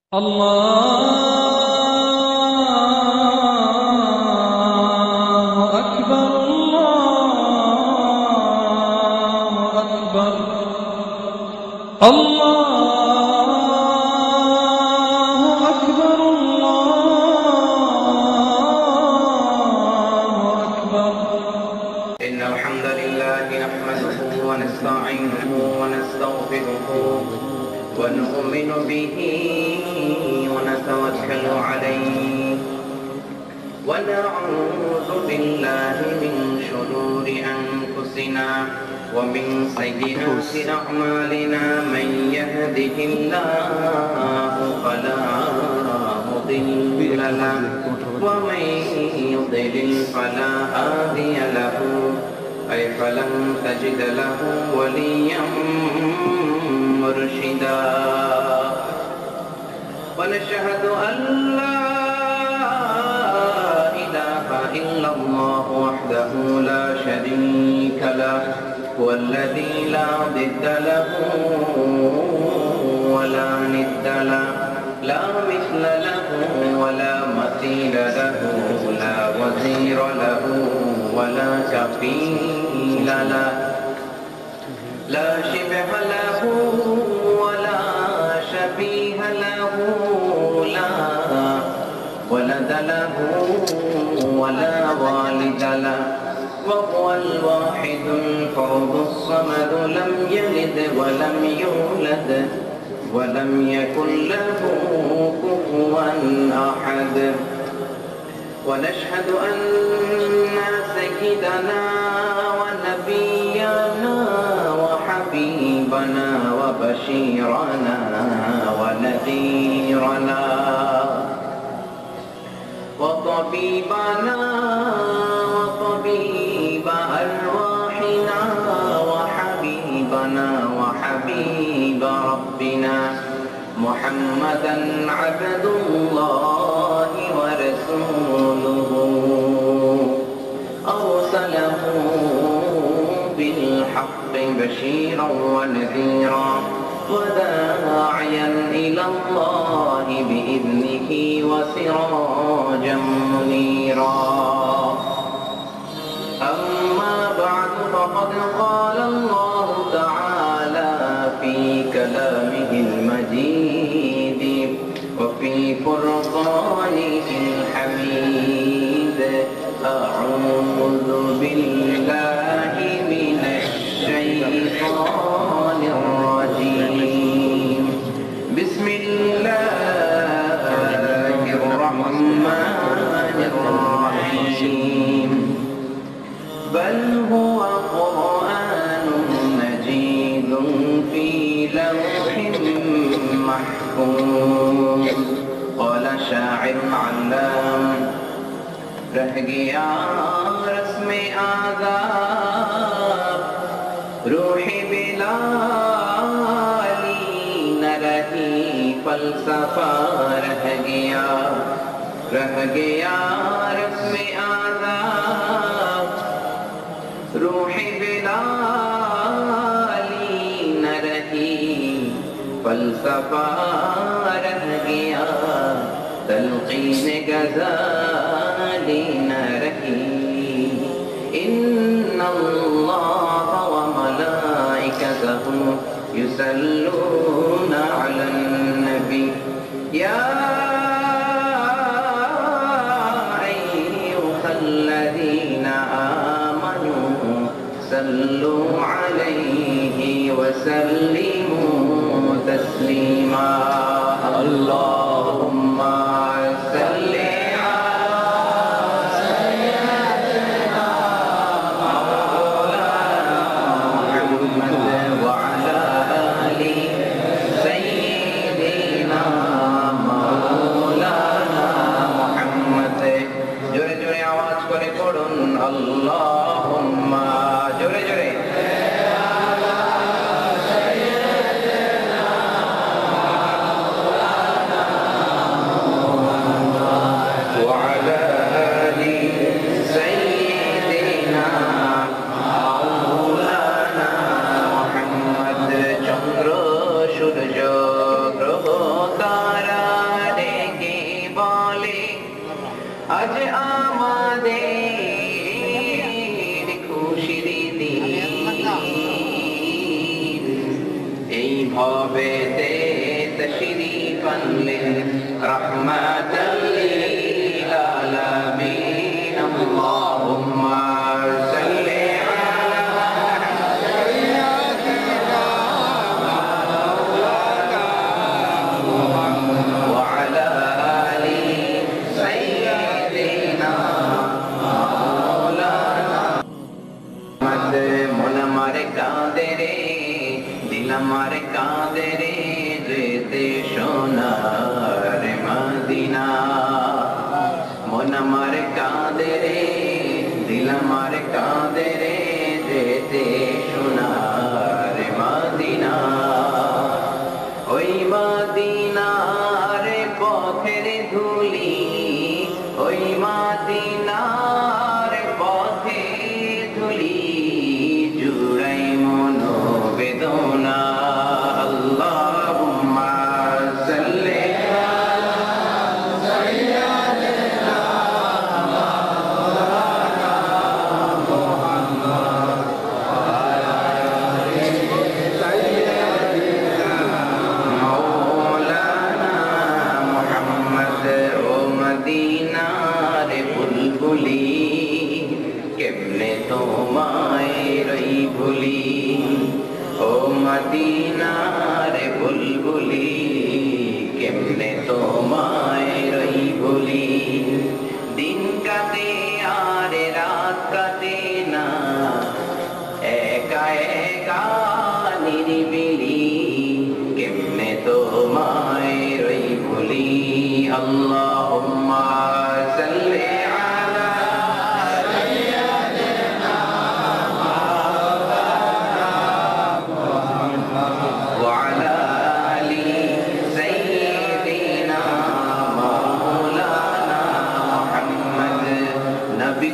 الله أكبر الله أكبر الله أكبر الله أكبر. إن الحمد لله نحمده ونستعينه ونستغفره ونؤمن به ونتوكل عليه ونعوذ بالله من شرور أنفسنا ومن سيئات أعمالنا من يهده الله فلا مضل له ومن يضلل فلا هادي له أي فلن تجد له وليا مرشدا ونشهد أن لا إله إلا الله وحده لا شريك له هو الذي لا ضد له ولا ند له لا مثل له ولا مثيل له لا وزير له ولا كفيل له لا شبه له ولا شبيه له لا ولد له ولا والد له وهو الواحد الفرد الصمد لم يلد ولم يولد ولم يكن له كفوا أحد ونشهد أن سيدنا ونبينا وحبيبنا وبشيرنا ونذيرنا وطبيبنا وطبيب أرواحنا وحبيبنا وحبيب ربنا محمدا عبد الله ورسوله أرسله بالحق بشيرا ونذيرا وداعيا إلى الله بإذنه وسراجا منيرا أما بعد فقد قال الله تعالى في كلامه المجيد وفي فرقانه الحميد أعوذ بالله من الشيطان الرجيم بسم الله الرحمن الرحيم بل هو قرآن مجيد في لوح محفوظ قال شاعر علام رह गया रस्म आदाब रूही बिलाली न रही फलसफा रह गया रस्म आदाब रूही बिलाली न रही फलसफा रह गया तलक़ीन गज़ाली न रही इन्नल्लाह व मलाइकतहु युसल्लूना अलन नबी या अय्युहल्लज़ीना आमनू सल्लू अलैहि व सल्लिमू तस्लीमा अल्लाहुम्मा सल्लि Allahumma jore jore আজ আমাদের খুশির দিন, এই ভবেতে তশরীফ আনলেন রহমাতাল লিল আলামিন। আল্লাহুম্মা সাল্লি আমার কাঁদে রে যেতে সোনার মদিনা, মন আমার কাঁদে রে, দিল আমার কাঁদে রে যেতে সোনার মদিনা। ওই মদিনার পথের ধুলি, ওই মদিনার পথে ধুলি জুড়াই মন বেদনা। আল্লাহুম্মা সাল্লি মাওলানা মুহাম্মদ। ও মদিনার বুলবুলি কেমনে তোমায় রই ভুলি, ও মদিনার বুলবুলি কেমনে তোমায় রই ভুলি। দিন কাটে আর রাত কাটে না, একা একা নিরিবিলি কেমনে তোমায় রই ভুলি। আল্লাহুম্মা সাল্লি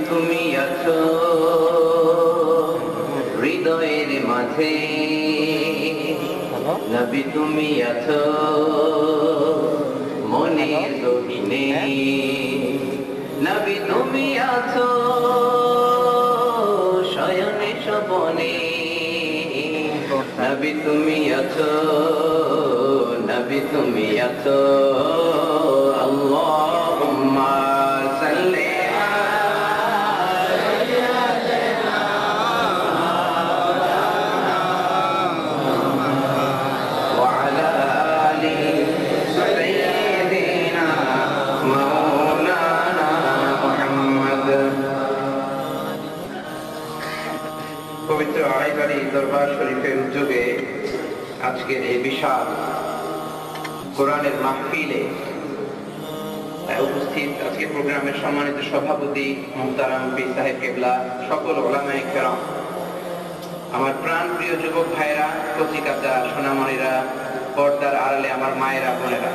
তুমি আছো হৃদয়ের মাঝে, নবী তুমি আছো মনের গহীনে, নবী তুমি আছো শয়নে স্বপনে, নবী তুমি আছো, নবী তুমি আছো। আল্লাহুম্মা সাল্লি পবিত্র আড়াইবাড়ি দরবার শরীফের উদ্যোগে আজকের এই বিশাল কোরআনের মাহফিলে উপস্থিত আজকে প্রোগ্রামের সম্মানিত সভাপতি মুহতারাম পীর সাহেব কেবলা, সকল উলামায়ে কেরাম, আমার প্রাণ প্রিয় যুবক ভাইরা, কচিকাচা সোনামণিরা, পর্দার আড়ালে আমার মায়েরা বোনেরা,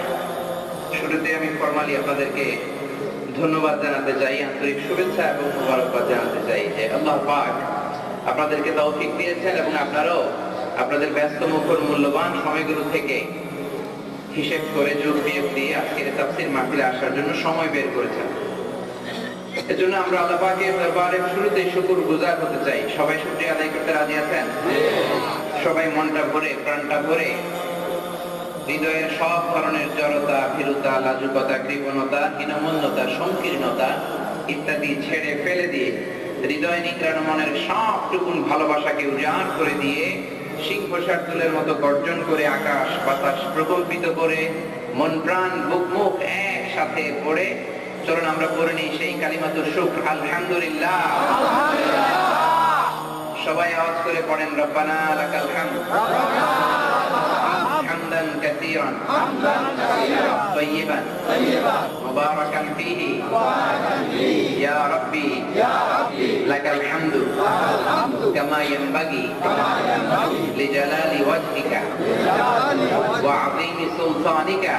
শুরুতে আমি ফরমালি আপনাদেরকে ধন্যবাদ জানাতে চাই, আন্তরিক শুভেচ্ছা এবং মোবারকবাদ জানাতে চাই যে আল্লাহ পাক আপনাদেরকে তৌফিক দিয়েছেন এবং আপনারাও আপনাদের ব্যস্ত মুখর মূল্যবান সময়গুলো থেকে হিসেব করে যোগ বিয়োগ দিয়ে আজকের তাফসীর মাহফিলে আসার জন্য সময় বের করেছেন। এজন্য আমরা আল্লাহ পাকের দরবারে শুরুতেই শুকরগুজার হতে চাই। সবাই শুকরিয়া আদায় করতে রাজি আছেন? সবাই মনটা ভরে প্রাণটা ভরে হৃদয়ের সব ধরনের জড়তা, ভীরুতা, লাজুকতা, কৃপণতা, হীনমন্যতা, সংকীর্ণতা ইত্যাদি ছেড়ে ফেলে দিয়ে হৃদয় নিগ্রাণ মনের সবটুকুন ভালোবাসাকে উজাড় করে দিয়ে সিংহ শার্দুলের মতো গর্জন করে আকাশ বাতাস প্রকম্পিত করে মন প্রাণ বুক মুখ একসাথে পড়ে চলুন আমরা পড়ে নিই সেই কালিমাতুর শুকর আলহামদুলিল্লাহ। সবাই আওয়াজ করে পড়েন রব্বানা লাকাল হামদ হামদান কাসীরান তাইয়িবান মুবারাকান ফীহি ইয়া রাব্বি লাকাল হামদু কামা ইয়ানবাগি লিজালালি ওয়াজহিকা ওয়া আযীমি সুলতানিকা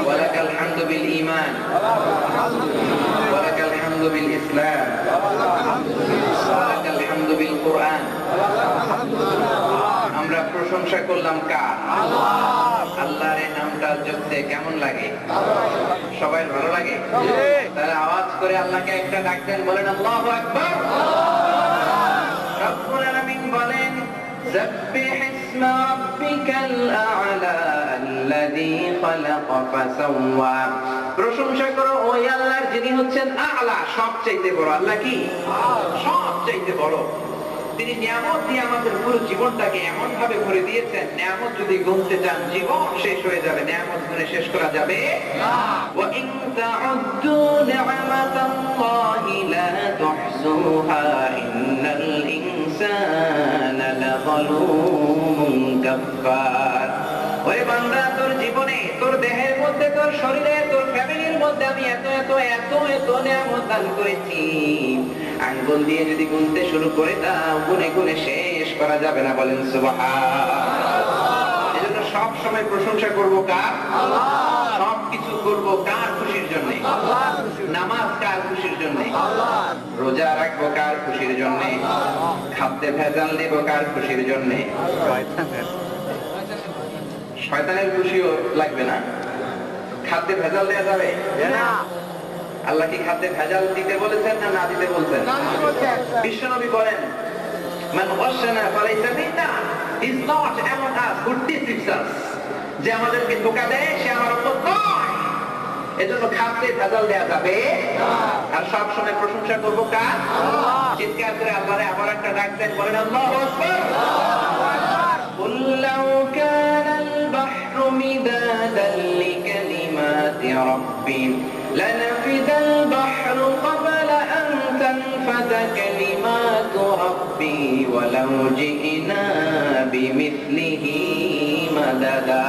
ওয়া লাকাল হামদু বিল ঈমান ওয়া লাকাল হামদু বিল ইসলাম ওয়া লাকাল হামদু বিল কুরআন। আমরা প্রশংসা করলাম কার? আল্লাহর এই নামটা জপতে কেমন লাগে? সবাই ভালো লাগে? তাহলে আওয়াজ করে আল্লাহকে একটা ডাক দেন, বলেন আল্লাহু আকবার। রব্বুল আলামিন বলেন سبح اسم ربك الأعلى الذي خلق فسوى। প্রশংসা করো ওই আল্লাহর যিনি হচ্ছেন আ'লা, সবচাইতে বড়। আল্লাহ কি? সবচাইতে বড়। তিনি নিয়ামত দিয়ে আমাদের পুরো জীবনটাকে এমন ভাবে ভরে দিয়েছেন, নিয়ামত যদি গুনতে চান জীবন শেষ হয়ে যাবে, নিয়ামত গুনে শেষ করা যাবে না। ওয়া ইন তা'উদ্দু নি'মাতাল্লাহি লা তুহসুহা ইন্নাল ইনসানা লাযালুমুন কাফফার। ওরে বান্দা, তোর জীবনে, তোর দেহের মধ্যে, তোর শরীরে, তোর ফ্যামিলির মধ্যে আমি এত এত এত এত নিয়ামত দান করেছি, আঙ্গুল দিয়ে যদি গুনতে শুরু করে দাও, গুনে গুনে শেষ করা যাবে না। বলেন সুবহানাল্লাহ। এজন্য সব সময় প্রশংসা করব কার? আল্লাহ। সবকিছু করব কার খুশির জন্য? আল্লাহ। নামাজ কার খুশির জন্য? আল্লাহ। রোজা রাখবো কার খুশির জন্য? আল্লাহ। খাদ্যে ভেজাল দেব কার খুশির জন্য? শয়তানের খুশিও লাগবে না? খাদ্যে ভেজাল দেওয়া যাবে না? আল্লাহ কি খাদ্যে ভেজাল দিতে বলেছেন না না দিতে বলছেন? বিশ্বনবী বলেন, মান ওয়াশানা ফালাইসা মিন্না, is not among us who deceives us. যে আমাদেরকে ধোঁকা দেয় সে আমার উম্মত নয়। এজন্য খাদ্যে ভেজাল দেওয়া যাবে না। আর সব সময় প্রশংসা করব কার? আল্লাহ। চিৎকার করে আল্লাহরে আবার একটা ডাক দেন, বলেন আল্লাহু আকবার। কুল লাউ কানাল বাহরু মিদাদান লিকালিমাতি রাব্বি لنفد البحر قبل أن تنفد كلمات ربي ولو جئنا بمثله مددا।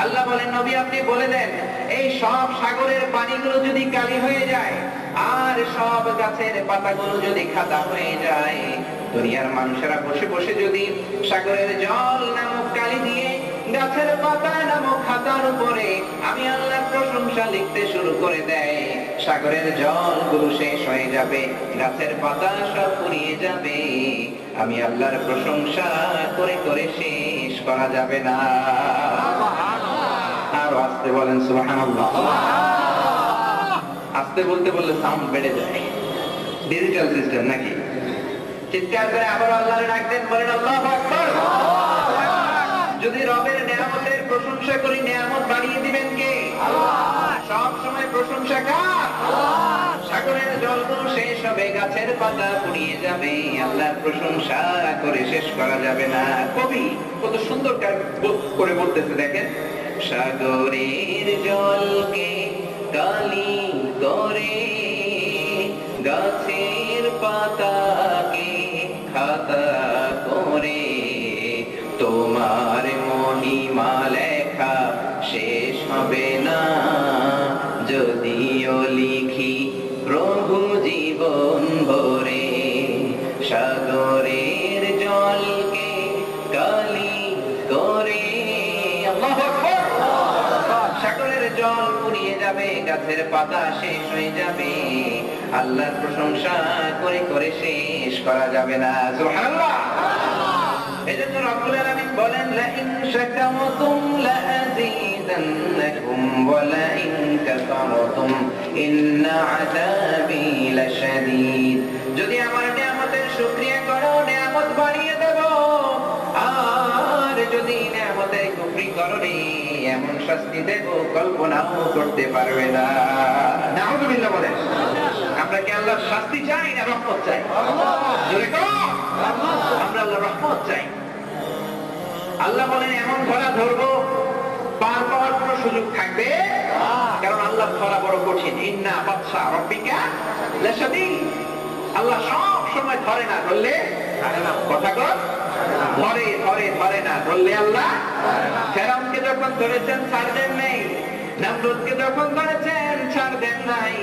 আল্লাহ বলেন, নবী আপনি বলে দেন, এই সব সাগরের পানিগুলো যদি কালি হয়ে যায়, আর সব গাছের পাতাগুলো যদি খাদা হয়ে যায়, দুনিয়ার মানুষেরা বসে বসে যদি সাগরের জল নামক কালি দিয়ে গাছের পাতা নামক খাতার উপরে আমি আল্লাহর প্রশংসা লিখতে শুরু করে দেয়, সাগরের জলগুলো শেষ হয়ে যাবে, গাছের পাতা সব ফুরিয়ে যাবে, আমি আল্লাহর প্রশংসা করে করে শেষ করা যাবে না। আর আস্তে বলেন সুবহানাল্লাহ। আস্তে বলতে বললে সাউন্ড বেড়ে যায়, ডিজিটাল সিস্টেম নাকি? চিৎকার করে আবার আল্লাহর ডাক দেন, বলেন আল্লাহু আকবার। যদি রবের নিয়ামতের প্রশংসা করি, নিয়ামত বাড়িয়ে দিবেন কে? আল্লাহ। সব সময় প্রশংসা কার? আল্লাহ। সাগরের জলগুলো শেষ হবে, গাছের পাতা ফুরিয়ে যাবে, আল্লাহর প্রশংসা করে শেষ করা যাবে না। কবি কত সুন্দর করে বলতেছে দেখেন, সাগরের জলকে কালি করে, গাছের পাতাকে খাতা করে, তোমার মহিমা লেখা শেষ হবে না, যদিও লিখি প্রভু জীবন ভরে। সাগরের জলকে কালি করে, আল্লাহু আকবার। সাগরের জল ফুরিয়ে যাবে, গাছের পাতা শেষ হয়ে যাবে, আল্লাহর প্রশংসা করে করে শেষ করা যাবে না। সুবহানাল্লাহ। এজন্য রব্বুল আলামিন বলেন, লা ইন শাকারতুম লাযীদান্নাকুম ওয়া লা ইন কাফারতুম ইন্না আযাবি লাশাদীদ। যদি আমার নিয়ামতের শুকরিয়া করো, নিয়ামত বাড়িয়ে দেব, আর যদি নিয়ামতের কুফরি করো, এমন শাস্তি দেব কল্পনাও করতে পারবে না। নাউযুবিল্লাহ বলেন। আমরা কি আল্লাহর শাস্তি চাই না রহমত চাই? জোরে কও, আমরা আল্লাহর রহমত চাই। আল্লাহ বলেন, এমন ধরা ধরবো পার পাওয়ার কোনো সুযোগ থাকবে, কারণ আল্লাহ ধরা বড় কঠিন। ইন্না বাতশা রাব্বিকা লাশাদীদ। আল্লাহ সব সময় ধরে না, ধরলে কথা কর, ধরে ধরে ধরে না, ধরলে আল্লাহ। ফেরাউনকে যখন ধরেছেন ছাড় দেন নাই, নমরুদকে যখন ধরেছেন ছাড় দেন নাই।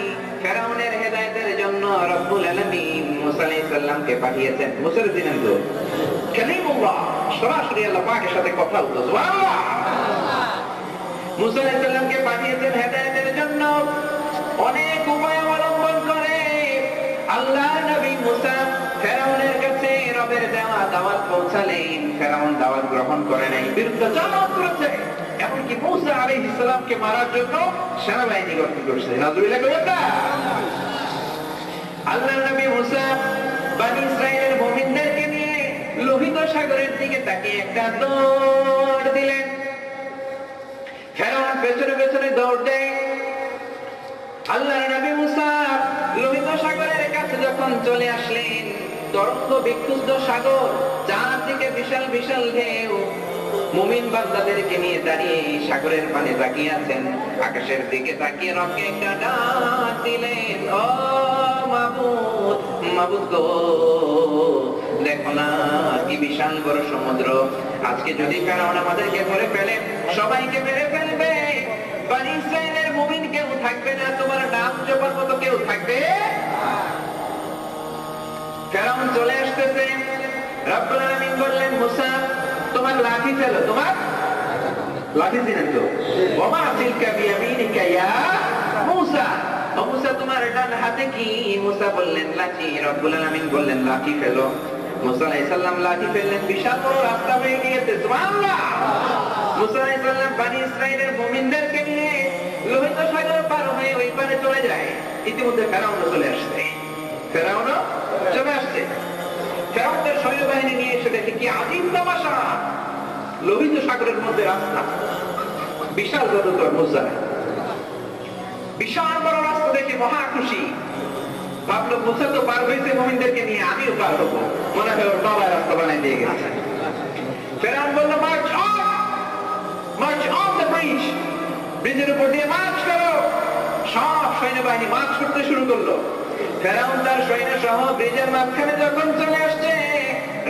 ফেরাউনের হেদায়েতের জন্য রব্বুল আলামিন মুসা আলাইহিস সালামকে পাঠিয়েছেন। মুসার দিনেন তো কালিমুল্লাহ, সরাসরি আল্লাহ পাকের সাথে কথা বলতো। সুবহানাল্লাহ। মুসা আলাইহিস সালামকে পাঠিয়েছেন হেদায়েতের জন্য। অনেক উপায় অবলম্বন করে আল্লাহ নবী মুসা ফেরাউনের কাছে রবের দেওয়া দাওয়াত পৌঁছালেন, ফেরাউন দাওয়াত গ্রহণ করে নাই, বিরুদ্ধাচরণ করেছে। এমনকি মূসা আলাইহিস সালামকে মারার জন্য সেনাবাহিনী গঠন করছে। নাউযুবিল্লাহ কইবেন না? আল্লাহর নবী মূসা বনী ইসরাইলের মুমিনদেরকে নিয়ে লোহিত সাগরের দিকে তাকিয়ে একটা দৌড় দিলেন। ফেরাউন পেছনে পেছনে দৌড় দেয়। আল্লাহর নবী মূসা লোহিত সাগরের কাছে যখন চলে আসলেন, তরঙ্গ বিক্ষুব্ধ সাগর, চারদিকে বিশাল বিশাল ঢেউ, মুমিন বান্দাদেরকে নিয়ে দাঁড়িয়ে সাগরের পানে তাকিয়ে আছেন। আকাশের দিকে তাকিয়ে রবকে একটা ডাক দিলেন, ও মাবুদ, মাবুদ গো, দেখো না কি বিশাল বড় সমুদ্র। আজকে যদি ফেরাউন আমাদেরকে ধরে ফেলে, সবাইকে মেরে ফেলবে। বনী ইসরাইলের মুমিন কেউ থাকবে না, তোমার নাম জপার মতো কেউ থাকবে। ফেরাউন চলে আসতেছে। রব্বুল আলামিন বললেন, মূসা তোমার লাঠি ফেলো। তোমার লাঠি দিলেন তো, ওমা তিলকা বিয়ামিনিকা ইয়া মূসা, ও মূসা তোমার ডান হাতে কি? মূসা বললেন লাঠি। রব্বুল আলামিন বললেন লাঠি ফেলো। মূসা আলাইহিস সালাম লাঠি ফেললেন, বিশাল বড় রাস্তা হয়ে গিয়েছে। সুবহানাল্লাহ। মূসা আলাইহিস সালাম বনী ইসরাইলের মুমিনদেরকে নিয়ে লোহিত সাগর পার হয়ে ওই পারে চলে যায়। ইতিমধ্যে ফেরাউনও চলে আসছে। ফেরাউনও চলে আসছে। ফেরাউনের সৈন্যবাহিনী নিয়ে এসে দেখে কি আজীব তামাশা, লোহিত সাগরের মধ্যে রাস্তা, বিশাল বড় মূসা, বিশাল বড় রাস্তা দেখে মহা খুশি। ভাবলো মূসা তো পার হয়েছে মুমিনদেরকে নিয়ে, আমিও পার হবো। মনে হয় ওর বাবা রাস্তা বানাই দিয়ে গেছে। ফেরাউন বললো, March on, March on the bridge, ব্রিজের উপর দিয়ে মার্চ করো। সব সৈন্যবাহিনী মার্চ করতে শুরু করলো। ফেরাউন তার সৈন্য সহ ব্রিজের মাঝখানে যখন চলে আসছে,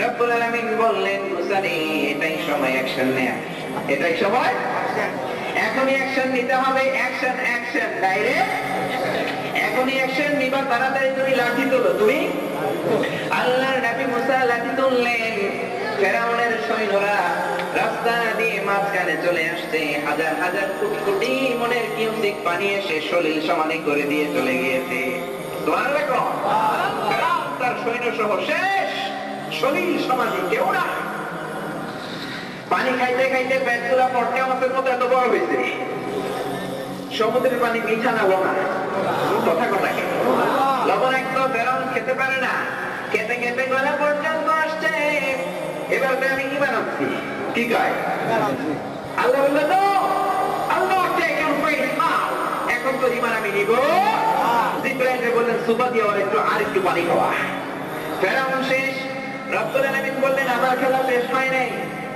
রব্বুল আলামিন বললেন, মূসা রে, এটাই সময় অ্যাকশন নেয়া, এটাই সময়, এখনই অ্যাকশন নিতে হবে। অ্যাকশন, অ্যাকশন, ডাইরেক্ট এখনই অ্যাকশন নিবা। তাড়াতাড়ি তুমি লাঠি তোলো। তুমি আল্লাহর নবী মূসা লাঠি তুললেন। ফেরাউনের সৈন্যরা রাস্তা দিয়ে মাঝখানে চলে আসছে। হাজার হাজার কোটি কোটি মনের কিউসিক পানি এসে সলিল সমাধি করে দিয়ে চলে গিয়েছে। তার সৈন্য সহ শেষ, সলিল সমাধি, কেউ না। পানি খাইতে খাইতে পেটগুলা পড়তে আমাদের মতো এত বড় হয়েছে। সমুদ্রের পানি মিঠা না লবণ? কথা কথাকে লবণ একদম ফেরাউন খেতে পারে না। খেতে খেতে গলা পর্যন্ত আসছে। এবার আমি কি বানাচ্ছি? কি কয়? আল্লাহ বললেন, আল্লাহ এখন তো ইমান আমি নিব। জিবরাইল বললেন, সুবা দিয়ে আরেকটু পানি খাওয়া। ফেরাউন শেষ। রব্বুল আলামিন বললেন, আমার খেলা শেষ হয় নাই।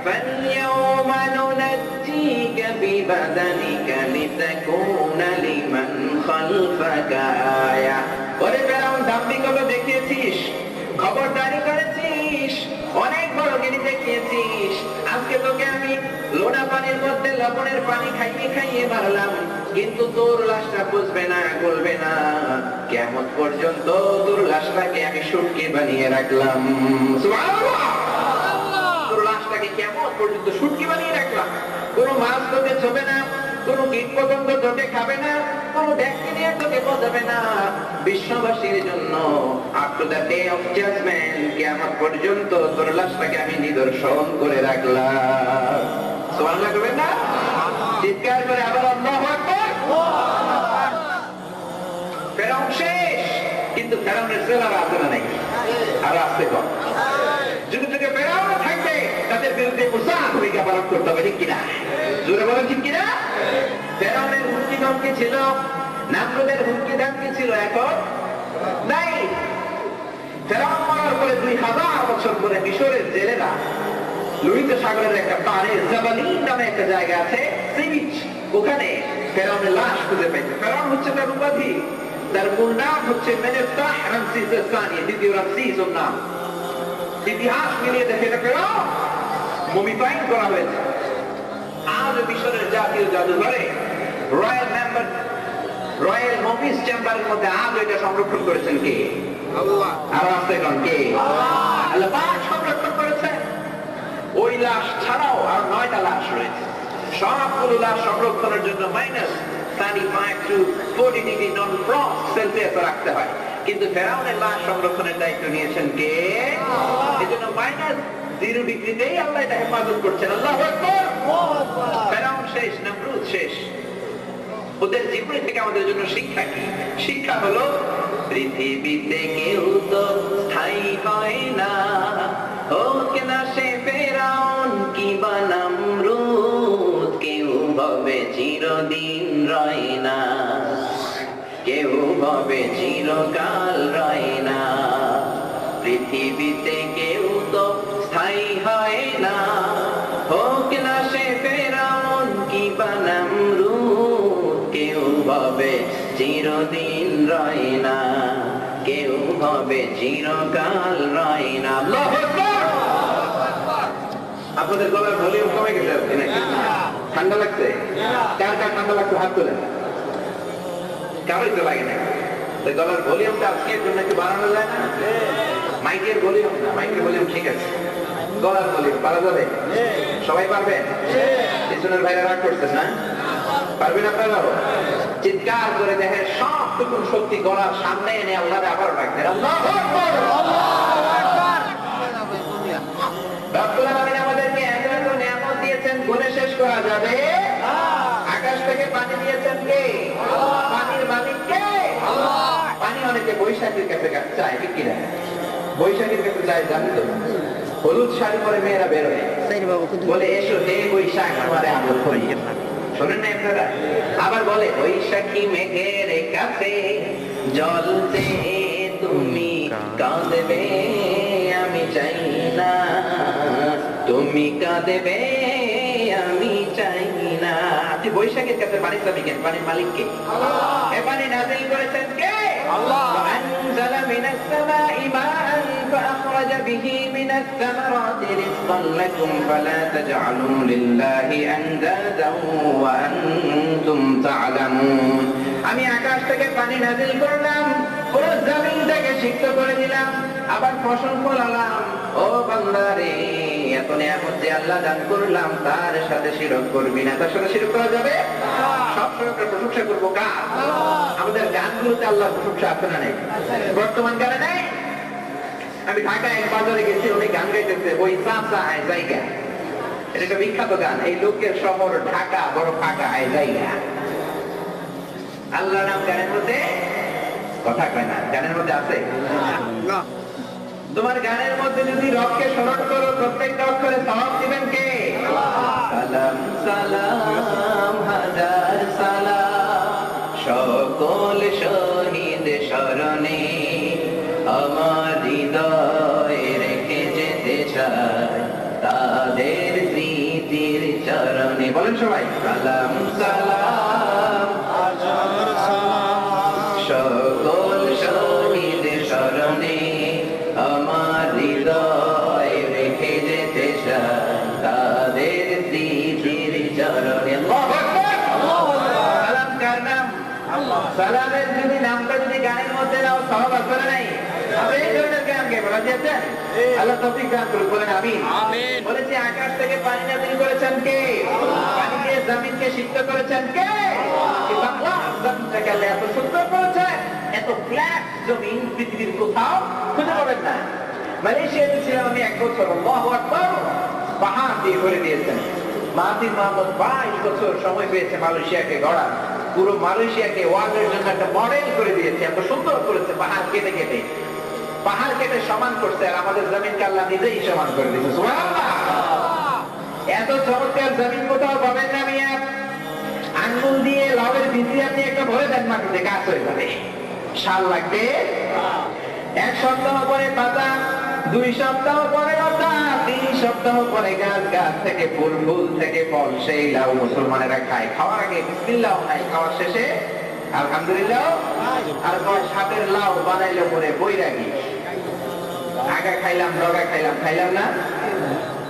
فَالْيَوْمَ نُنَجِّيكَ بِبَدَنِكَ لِتَكُونَ لِمَنْ خَلْفَكَ آيَةً। ওরে ফেরাউন, দাম্ভিকতা দেখিয়েছিস, খবরদারি করেছিস, অনেক বড় গিরি দেখিয়েছিস। আজকে তোকে আমি লোনা পানির মধ্যে লবণের পানি খাইয়ে খাইয়ে মারলাম, কিন্তু তোর লাশটা বুঝবে না, গলবে না। কিয়ামত পর্যন্ত তোর লাশটাকে আমি শুটকি বানিয়ে রাখলাম। সুবহানাল্লাহ। তোর লাশটাকে কিয়ামত পর্যন্ত শুটকি বানিয়ে রাখলাম। কোনো মাছ তোকে ছোবে না, কোনো কীট পতঙ্গ তোকে খাবে না, কোনো ব্যাকটেরিয়া তোকে বাঁচাবে না। বিশ্ববাসীর জন্য up to the day of judgment, কিয়ামত পর্যন্ত তোর লাশটাকে আমি নিদর্শন করে রাখলাম। সুবহানাল্লাহ করবেন না? চিৎকার করে আবার আল্লাহু আকবার। ফেরাউন শেষ, কিন্তু ফেরাউনের ছেলেরা আছে না নাই? আর আসতে কম। যুগে যুগে ফেরাউন থাকবে, তাদের বিরুদ্ধে মূসা ভূমিকা পালন করতে হবে, ঠিক কিনা? জোরে বলেন ঠিক কিনা? ফেরাউনের হুমকি ধমকি ছিল, নামরুদের হুমকি ধমকি ছিল, এখন নাই। ফেরাউন মরার পরে 2000 বছর পরে মিশরের জেলেরা লোহিত সাগরের একটা পারে জাবালিন নামে একটা জায়গা আছে, সি বিচ, ওখানে ফেরাউনের লাশ খুঁজে পাইছে। ফেরাউন হচ্ছে তার উপাধি, তার মূল নাম হচ্ছে মেনেফতাহ রামসিস সানি, দ্বিতীয় রামসিস ওর নাম। ইতিহাস মিলিয়ে দেখে এটা ফেরাউন মুমিফাইং করা হয়েছে। আজ মিশরের জাতীয় জাদুঘরে রয়্যাল মমিস চেম্বারের মধ্যে আজ এটা সংরক্ষণ করেছেন কে? আল্লাহ। আর আছে কোন কে? আল্লাহ পাক সংরক্ষণ করেছে। ওই লাশ ছাড়াও আর 9টা লাশ রয়েছে। সবগুলো লাশ সংরক্ষণের জন্য -35 to 40 degree non frost Celsius রাখতে হয়। কিন্তু ফেরাউনের লাশ সংরক্ষণের দায়িত্ব নিয়েছেন কে? এজন্য -0 ডিগ্রিতেই আল্লাহ এটা হেফাজত করছেন। আল্লাহু আকবার। ফেরাউন শেষ, নমরুদ শেষ। ওদের জীবনী থেকে আমাদের জন্য শিক্ষা কি? শিক্ষা হলো পৃথিবীতে কেউ তো স্থায়ী হয় না, হোক না সে ফেরাউন কিংবা নমরুদ, কেউ হবে চিরদিন রয় না, কেউ হবে চিরকাল রয় না। পৃথিবীতে কেউ তো স্থায়ী হয় না, হোক না সে ফেরাউন কিংবা নমরুদ, কেউ হবে চিরদিন রয় না, কেউ হবে চিরকাল রয় না। আল্লাহু আকবার। আপনাদের গলার ভলিউম কমে গেছে নাকি? ঠান্ডা লাগছে? কার কার ঠান্ডা লাগছে হাত তোলেন। কারোই তো লাগে না। তো গলার ভলিউমটা আজকের জন্য একটু বাড়ানো যায় না? মাইকের ভলিউম না, মাইকের ভলিউম ঠিক আছে, গলার ভলিউম পারা যাবে? সবাই পারবেন? পিছনের ভাইরা রাগ করছেন না? পারবেন আপনারাও? চিৎকার করে দেখেন সবটুকু শক্তি গলার সামনে এনে আল্লাহরে আবারও ডাকতেন। আল্লাহু আকবার। রব্বুল আলামিন আমাদেরকে এত নিয়ামত দিয়েছেন, গুণে শেষ করা যাবে? আকাশ থেকে পানি দিয়েছেন কে? পানির মালিক কে? পানি অনেকে বৈশাখীর কাছে চায়, ঠিক কিনা? বৈশাখীর কাছে চায় জানেন তো? হলুদ শাড়ি পরে মেয়েরা বেরোয়, বলে এসো হে বৈশাখ আমারে আদর করি। শোনেন না আপনারা? আবার বলে বৈশাখী মেঘের কাছে জলতে তুমি কাঁদবে, আমি চাই না তুমি কাঁদবে, আমি চাই না। আপনি বৈশাখের কাছে পানি চাবি কেন? পানির মালিক কে? এ পানি নাযিল করেছেন কে? আল্লাহ। আনজালা মিনাস সামাই মাআন ফাআখরাজা বিহি মিনাস সামারাতি রিজকান লাকুম ফালা তাজআলু লিল্লাহি আনদাদান ওয়া আনতুম তা'লামুন। আমি আকাশ থেকে পানি নাযিল করলাম, পুরো জমিনটাকে সিক্ত করে দিলাম, আবার ফসল ফলালাম। ও বান্দারে, এত নিয়ামত যে আল্লাহ দান করলাম তার সাথে শিরক করবি না। তার সাথে শিরক করা যাবে? সব সময় প্রশংসা করবো কার? আমাদের গানগুলোতে আল্লাহর প্রশংসা আছে না নেই? বর্তমান গানে নেই? আমি ঢাকায় এক বাজারে গেছি, উনি গান গাইতেছে ওই চাচা আয় জায়গা। এটা একটা বিখ্যাত গান। এই লোকের শহর ঢাকা বড় ফাঁকা আয় জায়গা। আল্লাহ নাম গানের মধ্যে কথা কয় না? গানের মধ্যে আছে? তোমার গানের মধ্যে যদি রবকে স্মরণ করো, প্রত্যেকটা অক্ষরে সওয়াব দিবেন কে? সালাম সালাম হাজার সালাম সকল শহীদ স্মরণে, আমার হৃদয়ে রেখে যেতে চাই তাদের স্মৃতির চরণে। বলেন সবাই সালাম সালাম হাজার সালাম সকল শহীদ স্মরণে, আমার হৃদয় রেখে যেতে চাই তাদের স্মৃতির চরণে। আল্লাহু আকবার। সালাম কার নাম? আল্লাহ। সালামের যদি নামটা যদি গানের মধ্যে নাও, সওয়াব আছে না নাই? আপনি এই ধরনের গান গাইবেন, রাজি আছেন? আল্লাহ তৌফিক দান করুন, বলেন আমিন। আমিন। বলেছি আকাশ থেকে পানি নাযিল করেছেন কে? পানি দিয়ে জমিনকে সিক্ত করেছেন কে? আল্লাহ। জমিনটাকে আল্লাহ এত সুন্দর করেছেন, এত ফ্ল্যাট জমিন পৃথিবীর কোথাও খুঁজে পাবেন না। মালয়েশিয়াতে ছিলাম আমি এক বছর, আল্লাহু আকবার, পাহাড় দিয়ে ভরে দিয়েছেন। মাহাথির মোহাম্মদ 22 বছর সময় পেয়েছে মালয়েশিয়াকে গড়া। পুরো মালয়েশিয়াকে ওয়ার্ল্ডের জন্য একটা মডেল করে দিয়েছে, এত সুন্দর করেছে। পাহাড় কেটে কেটে, পাহাড় কেটে সমান করছে, আর আমাদের জমিনকে আল্লাহ নিজেই সমান করে দিয়েছে। সুবহানাল্লাহ। এত চমৎকার জমিন কোথাও পাবেন না মিয়া। আঙ্গুল দিয়ে লাউয়ের ভিতরে আপনি একটা ভরে দেন মাটিতে, গাছ হয়ে যাবে। সাল লাগবে, 1 সপ্তাহ পরে পাতা, 2 সপ্তাহ পরে লতা, 3 সপ্তাহ পরে গাছ, গাছ থেকে ফুল, ফুল থেকে ফল। সেই লাউ মুসলমানেরা খায়। খাওয়ার আগে বিসমিল্লাহ নাই, খাওয়ার শেষে আলহামদুলিল্লাহ। আর সাপের লাউ বানাইলে পরে বৈরাগী। আগা খাইলাম, লগা খাইলাম, খাইলাম না?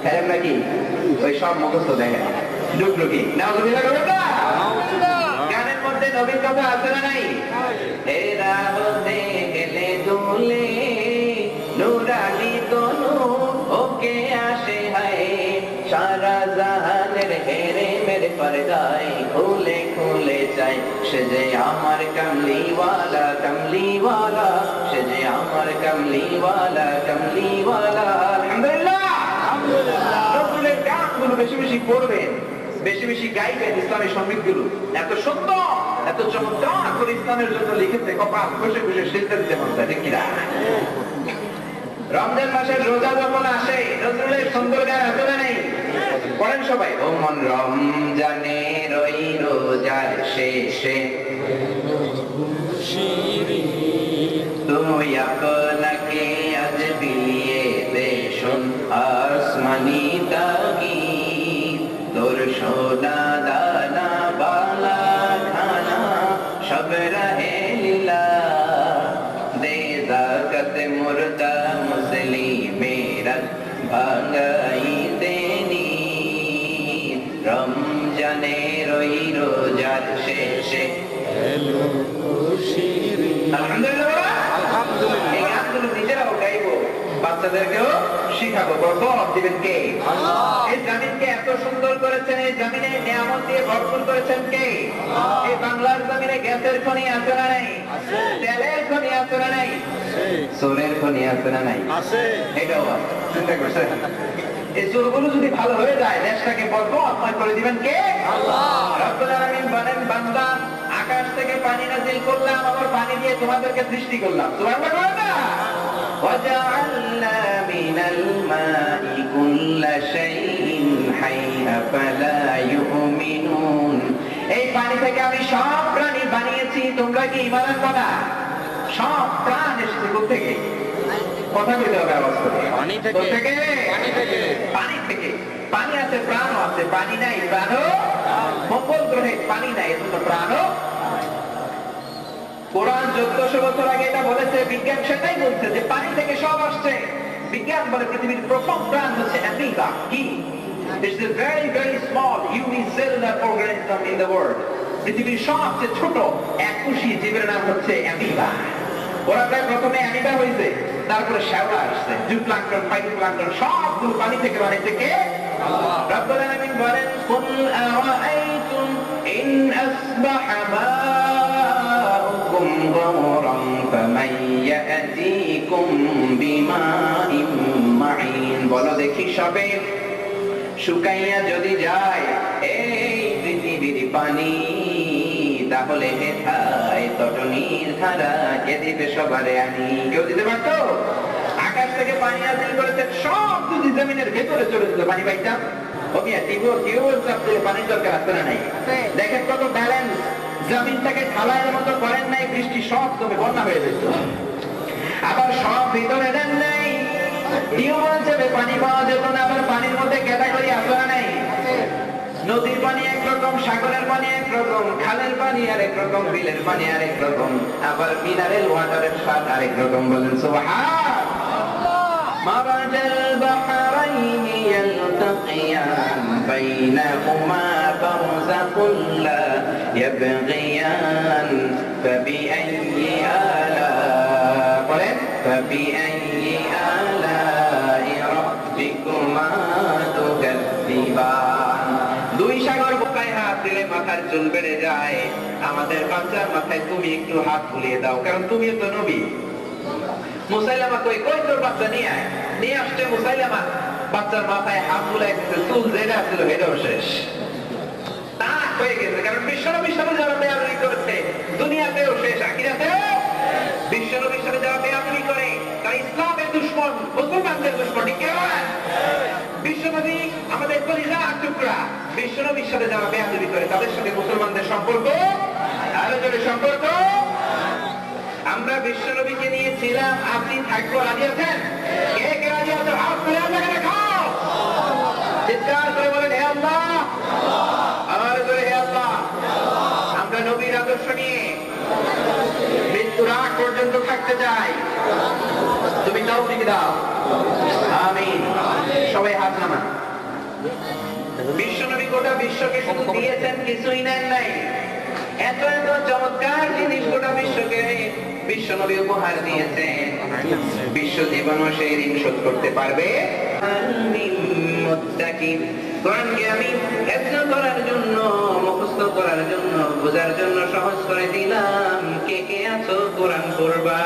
খাইলাম নাকি? ওই সব মুখস্থ দেখেন, ডুকডুকি। নাউজুবিল্লাহ করবেন না? গানের মধ্যে নবীর কথা আছে না নাই? এরা হতে গেলে দুলে নুরানি তনু ওকে আসে হায়, সারা জাহানের হেরে মেরে পর্দায় খুলে খুলে চাই যায়, সে যে আমার কামলিওয়ালা কামলিওয়ালা, সে যে আমার কামলিওয়ালা কামলিওয়ালা। আলহামদুলিল্লাহ, আলহামদুলিল্লাহ। নজরুলের গানগুলো বেশি বেশি পড়বেন, বেশি বেশি গাইবেন। ইসলামের সঙ্গীতগুলো এত সুন্দর, এত চমৎকার করে ইসলামের জন্য লিখেছে, কপাল খুশি খুশি সিজদা দিতে মন চায়, ঠিক কিনা? রমজান মাসের রোজা যখন আসে, নজরুলের সুন্দর গান আছে না নেই? পড়েন সবাই। ও মন রমজানের ওই রোজার শেষে তুই আপনাকে আজ বিলিয়ে দে শোন আসমানি তাগীদ, তোর সোনা দানা বালা খানা সব রাহে লীলা, দে যাকাত মুর্দা মুসলিমেরা ভাঙাই দেনি, রমজানের ওই রোজার শেষে। আলহামদুলিল্লাহ, আলহামদুলিল্লাহ। এই গানগুলো নিজেরাও গাইবো, বাচ্চাদেরকেও শিখাবো। বরকত দিবেন কে? আল্লাহ। এই জমিনকে এত সুন্দর করেছেন, এই জমিনে নিয়ামত দিয়ে ভরপুর করেছেন কে? আল্লাহ। এই বাংলার জমিনে গ্যাসের খনি আছে না নাই? আছে। তেলের খনি আছে না নাই? আছে। সোনার খনি আছে না নাই? আছে। এটাও আছে। চিন্তা করছেন? এই চুলগুলো যদি ভালো হয়ে যায়, দেশটাকে বরকতময় করে দিবেন কে? আল্লাহ। রব্বুল আলামিন বলেন, বান্দা আকাশ থেকে পানি নাযিল করলাম, আবার পানি দিয়ে তোমাদেরকে সৃষ্টি করলাম। সুবহানাল্লাহ বলেন না? ওয়াজআলনা মিনাল মাই কুল্লা শাইইন হাই আফালা ইউমিনুন। এই পানি থেকে আমি সব প্রাণী বানিয়েছি, তোমরা কি ঈমান আনবে না? সব প্রাণ এসেছে কোথা থেকে? কথা বলতে হবে আওয়াজ করে। পানি থেকে। পানি থেকে। পানি থেকে। পানি আছে, প্রাণও আছে। পানি নাই, প্রাণও। মঙ্গল গ্রহে পানি নাই, এজন্য প্রাণও। কোরআন 1400 বছর আগে এটা বলেছে, বিজ্ঞান সেটাই বলছে যে পানি থেকে সব আসছে। বিজ্ঞান বলে পৃথিবীর প্রথম প্রাণ হচ্ছে অ্যামিবা। কি? This is a very very small unicellular organism in the world. পৃথিবীর সবচেয়ে ছোট এককোষী জীবের নাম হচ্ছে অ্যামিবা। ওরা প্রায় প্রথমে অ্যামিবা হয়েছে, তারপরে শ্যাওলা আসছে, জুপ্লাঙ্কটন, ফাইটোপ্লাঙ্কটন সবগুলো পানি থেকে বানাইছে কে? আল্লাহ। রব্বুল আলামিন বলেন, কুল আরাআইতুম ইন আসবাহা মাউকুম গাওরান ফামান ইয়াতিকুম বিমাইন মাইন। বলো দেখি সবে, শুকাইয়া যদি যায় এই পৃথিবীর পানি, তাহলে হেথায় তটনির ধারা কে দিবে সবারে আনি? কেউ দিতে পারতো? আকাশ থেকে পানি নাযিল করেছে, সব যদি জমিনের ভেতরে চলে যেত পানি পাইতাম। পানির দরকার আছে না নাই? দেখেন কত ব্যালেন্স। জমিনটাকে ঢালাইয়ের মতো করেন নাই, বৃষ্টি সব জমে বন্যা হয়ে যেত। আবার সব ভিতরে দেন নাই, টিউবওয়েল চেপে পানি পাওয়া যেত না। আবার পানির মধ্যে ক্যাটাগরি আছে না নাই? নদীর পানি একরকম, সাগরের পানি একরকম, খালের পানি আরেক রকম, বিলের পানি আরেক রকম, আবার মিনারেল ওয়াটারের স্বাদ আরেক রকম। বলেন সুবহানাল্লাহ। মারাজাল বাহরাইনি ইয়ালতাকিয়ান বাইনাহুমা বারযাকুন লা ইয়াবগিয়ান ফাবিআইয়ি আলা, বলেন ফাবিআইয়ি আলাই রাব্বিকুমা তুকাযযিবান। দুই সাগর বোকায় হাত দিলে মাথার চুল বেড়ে যায়। আমাদের বাচ্চার মাথায় তুমি একটু হাত বুলিয়ে দাও, কারণ তুমি তো নবী। মুসাইলামা কই তোর বাচ্চা নিয়ে আয়। নিয়ে আসছে মুসাইলামা, বাচ্চার মাথায় হাত বুলাই দিতে, চুল যেটা ছিল এটাও শেষ, তা হয়ে গেছে। কারণ বিশ্বনবীর সাথে যারা বেয়াদবি করেছে, দুনিয়াতেও শেষ, আখিরাতেও। বিশ্বনবীর সাথে যারা বেয়াদবি করে তারা ইসলামের দুশমন, মুসলমানদের দুশমন। ঠিক কি বলেন? বিশ্বনবী আমাদের কলিজার টুকরা। বিশ্বনবীর সাথে যারা বেয়াদবি করে তাদের সাথে মুসলমানদের সম্পর্ক আরো জোরে সম্পর্ক। আমরা বিশ্বনবীকে নিয়েছিলাম, আপনি থাকবো, রাজি আছেন? কে কে রাজি আছেন? হাত তুলে আপনাকে দেখাও, চিৎকার করে বলেন হে আল্লাহ, আরো জোরে হে আল্লাহ। আমরা নবীর আদর্শ নিয়ে মৃত্যুর আগ পর্যন্ত থাকতে চাই। তুমি তৌফিক দাও, আমিন। সবাই হাত নামান। বিশ্বনবী গোটা বিশ্বকে শুধু দিয়েছেন, কিছুই নেন নাই। এত এত চমৎকার জিনিস গোটা বিশ্বকে বিশ্বনবী উপহার দিয়েছেন। বিশ্ব জীবনও সেই ঋণ শোধ করতে পারবে মুত্তাকিন। কোরআনকে আমি হেফজ করার জন্য, মুখস্থ করার জন্য, বোঝার জন্য সহজ করে দিলাম। কে কে আছো কোরআন পড়বা?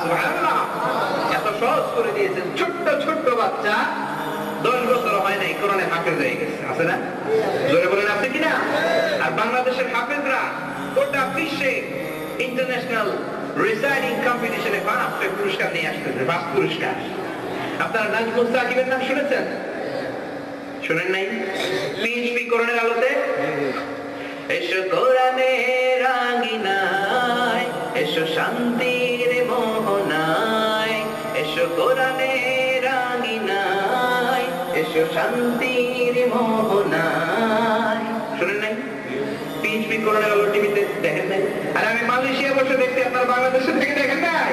সুবহানাল্লাহ। এত সহজ করে দিয়েছেন। ছোট্ট ছোট্ট বাচ্চা 10 বছর হয় নাই কোরআনে হাফেজ হয়ে গেছে, আছে না? জোরে বলেন আছে কিনা? আর বাংলাদেশের হাফেজরা গোটা বিশ্বে ইন্টারন্যাশনাল রিসাইডিং কম্পিটিশনে ফার্স্ট পুরস্কার নিয়ে আসতেছে, ফার্স্ট পুরস্কার। আপনারা নাজমুল সাকিবের নাম শুনেছেন? শুনেন নাই? পিএইচপি কোরআনের আলোতে এসো কোরআনের আঙিনায়, এসো শান্তির মোহনায়, এসো কোরআনের আঙিনায়, এসো শান্তির মোহনায়। শুনেন নাই? পিএইচপি কোরআনের আলো টিভিতে দেখেন নাই? আর আমি মালয়েশিয়া বসে দেখতে, আপনার বাংলাদেশে থেকে দেখেন নাই?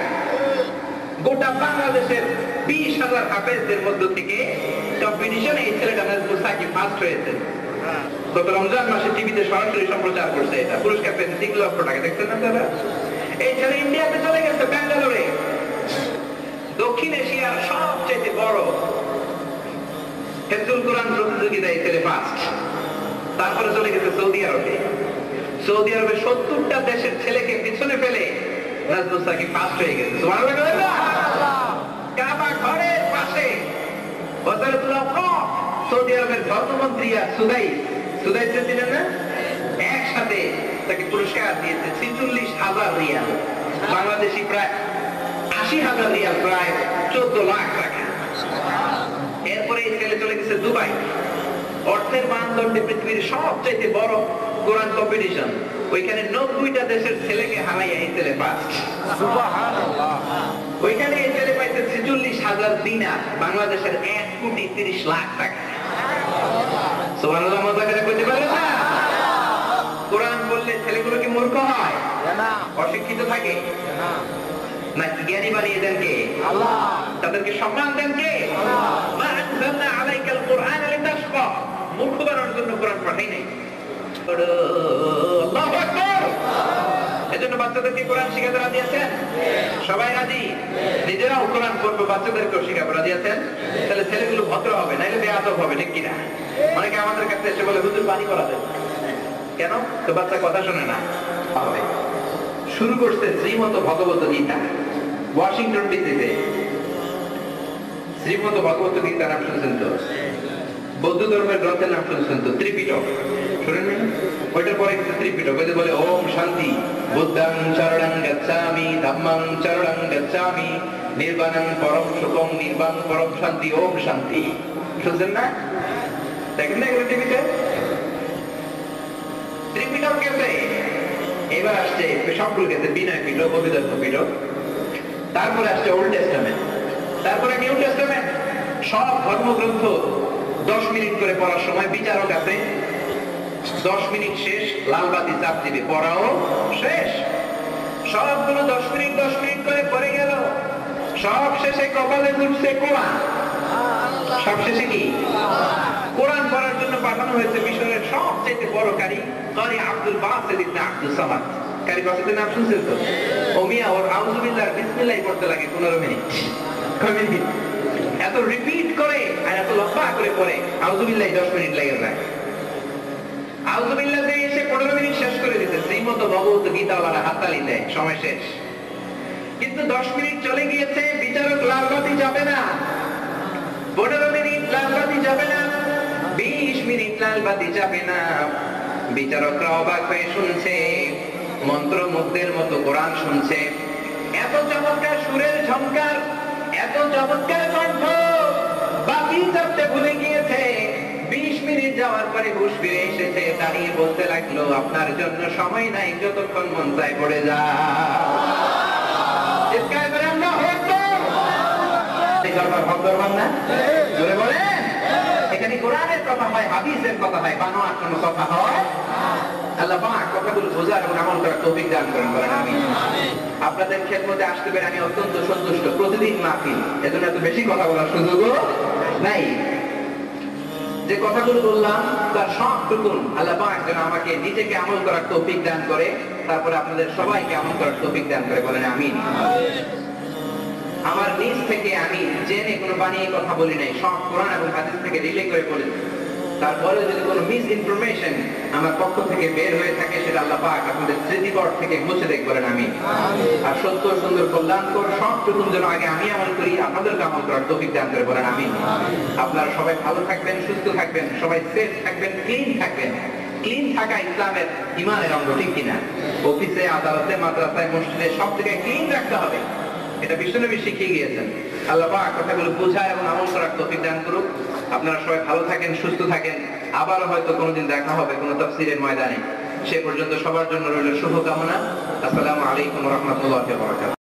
গোটা বাংলাদেশের 20,000 হাফেজদের মধ্য থেকে কম্পিটিশনে এই ছেলেটা নাজমুল সাকিব ফার্স্ট হয়েছে। গত রমজান মাসে টিভিতে সরাসরি সম্প্রচার করছে এটা। পুরস্কার পেয়েছে 3 লক্ষ টাকা। দেখছেন না আপনারা? এই ছেলে ইন্ডিয়াতে চলে গেছে, ব্যাঙ্গালোরে। দক্ষিণ এশিয়ার সবচেয়ে বড় হেফজুল কোরআন প্রতিযোগিতায় এই ছেলে ফার্স্ট। তারপরে চলে গেছে সৌদি আরবে। সৌদি আরবে 70টা দেশের ছেলেকে পিছনে ফেলে নাজমুল সাকিব ফার্স্ট হয়ে গেছে। সুবহানাল্লাহ। কাবা ঘরের পাশে ওয়াজারাতুল আওকাফ, সৌদি আরবের ধর্মমন্ত্রী আর সুদাইস ছিলেন না, একসাথে তাকে পুরস্কার দিয়েছে 46,000 রিয়াল, বাংলাদেশি প্রায় 80,000 রিয়াল, প্রায় 14 লাখ টাকা। এরপরে এই ছেলে চলে গেছে দুবাই। অর্থের মানদণ্ডে পৃথিবীর সবচেয়ে বড় কোরআন কম্পিটিশন। ওইখানে 90টা দেশের ছেলেকে হারাইয়া এই ছেলে ফার্স্ট। সুবহানাল্লাহ। ওইখানে এই ছেলে পাইছে 46,000 দিনার, বাংলাদেশের 1,30,00,000 টাকা। সুবহানাল্লাহ। মজা করে কইতে পারেন না? কোরআন বললে ছেলেগুলো কি মূর্খ হয়? না। অশিক্ষিত থাকে? না। নাকি জ্ঞানী বানিয়ে দেন কে? আল্লাহ। তাদেরকে সম্মান দেন কে? আল্লাহ। মা আনজালনা আলাইকাল কুরআন লিতাশকা। মূর্খ বানানোর জন্য কোরআন পাঠাই নাই। আল্লাহু আকবার। এজন্য বাচ্চাদেরকে কোরআন শিখাতে রাজি আছেন? সবাই রাজি? নিজেরাও কোরআন পড়বে, বাচ্চাদেরকেও শিখাবো। রাজি আছেন? তাহলে ছেলেগুলো ভদ্র হবে, নাইলে বেয়াদব হবে, ঠিক কিনা? অনেকে আমাদের কাছে এসে বলে হুজুর পানি করা দেন কেন? তো বাচ্চা কথা শোনে না। হবে। শুরু করছে শ্রীমত ভগবত গীতা, ওয়াশিংটন ডিসিতে। শ্রীমত ভগবত গীতা নাম শুনছেন তো? বৌদ্ধ ধর্মের গ্রন্থের নাম শুনছেন তো? ত্রিপিটক শুনেন না? ওইটার পরে ত্রিপিটক। ওই যে বলে ওম শান্তি, বুদ্ধং চরণং গচ্ছামি, ধম্মং চরণং গচ্ছামি, নির্বাণং পরম সুখং, নির্বাণ পরম শান্তি, ওম শান্তি। শুনছেন না? দেখেন না এগুলো টিভিতে? ত্রিপিটক গেছে, এবার আসছে সবগুলো গেছে বিনয় পিটক, অভিধর্ম পিটক, তারপরে আসছে ওল্ড টেস্টামেন্ট, তারপরে নিউ টেস্টামেন্ট। সব ধর্মগ্রন্থ 10 মিনিট করে পড়ার সময় বিচারক আছে, 10 মিনিট শেষ লালবাতি চাপ দিবে, পড়াও শেষ। সবগুলো 10 মিনিট করে পড়ে গেল। সব শেষে কপালে উঠছে কোরআন। সব শেষে কি? কোরআন পড়ার জন্য পাঠানো হয়েছে মিশরের সবচেয়ে বড় কারি আব্দুল বাসিত ইবনে আব্দুস সামাদ। কারি বাসিতের নাম শুনছেন তো? ওমিয়া ওর আউযু বিল্লাহ বিসমিল্লাহ পড়তে লাগে 15 মিনিট। কয় মিনিট? এত রিপিট করে আর এত লম্বা করে পড়ে আউযু বিল্লাহ 10 মিনিট লাগে যায়। আউযু বিল্লাহ দিয়ে এসে 15 মিনিট শেষ করে দিতে। শ্রীমত ভগবত গীতাওয়ালারা হাততালি দেয়, সময় শেষ। কিন্তু 10 মিনিট চলে গিয়েছে, বিচারক লালবাতি যাবে না। 15 মিনিট লালবাতি যাবে না, 20 মিনিট লালবাতি যাবে না। বিচারকরা অবাক হয়ে শুনছে, মন্ত্রমুগ্ধের মতো কোরআন শুনছে। এত চমৎকার সুরের ঝংকার, এত চমৎকার কণ্ঠ, বাতি চাপতে ভুলে গিয়েছে। 20 মিনিট যাওয়ার পরে হুঁশ ফিরে এসেছে, দাঁড়িয়ে বলতে লাগলো আপনার জন্য সময় নাই, যতক্ষণ মন চায় পড়ে যা। এখানে কোরআনের কথা হয়, হাদিসের কথা হয়, বানোয়াট কোনো কথা হয়? আল্লাহ পাক কথাগুলো বোঝার এবং আমল করার তৌফিক দান করেন, বলেন আমিন। আপনাদের খেদমতে আসতে পেরে আমি অত্যন্ত সন্তুষ্ট। প্রতিদিন মাহফিল, এজন্য এত বেশি কথা বলার সুযোগও নাই। যে কথাগুলো বললাম তার সবটুকুন আল্লাহ পাক যেন আমাকে নিজেকে আমল করার তৌফিক দান করে, তারপরে আপনাদের সবাইকে আমল করার তৌফিক দান করে, বলেন আমিন। আমার নিজ থেকে আমি জেনে কোনো বানিয়ে কথা বলি নাই, সব কোরআন এবং হাদিস থেকে রিলে করে বলেছি। তারপরে যদি কোনো মিস ইনফরমেশন আমার পক্ষ থেকে বের হয়ে থাকে, সেটা আল্লাহ পাক আপনাদের স্মৃতিপট থেকে মুছে দেখবেন আমি। আর সত্য সুন্দর কল্যাণকর সবটুকুন যেন আগে আমি আমল করি, আপনাদেরকে আমল করার তৌফিক দান করে বলেন আমি। আপনারা সবাই ভালো থাকবেন, সুস্থ থাকবেন, সবাই সেফ থাকবেন, ক্লিন থাকবেন। ক্লিন থাকা ইসলামের ইমানের অঙ্গ, ঠিক কিনা? অফিসে, আদালতে, মাদ্রাসায়, মসজিদে সব জায়গায় ক্লিন রাখতে হবে, এটা বিশ্বনবী শিখিয়ে গিয়েছেন। আল্লাহ পাক কথাগুলো বোঝায় এবং আমল করার তৌফিক দান করুক। আপনারা সবাই ভালো থাকেন, সুস্থ থাকেন। আবারও হয়তো কোনোদিন দেখা হবে কোনো তাফসীরের ময়দানে। সে পর্যন্ত সবার জন্য রইল শুভকামনা। আসসালামু আলাইকুম ওয়া রাহমাতুল্লাহি ওয়া বারাকাতুহু।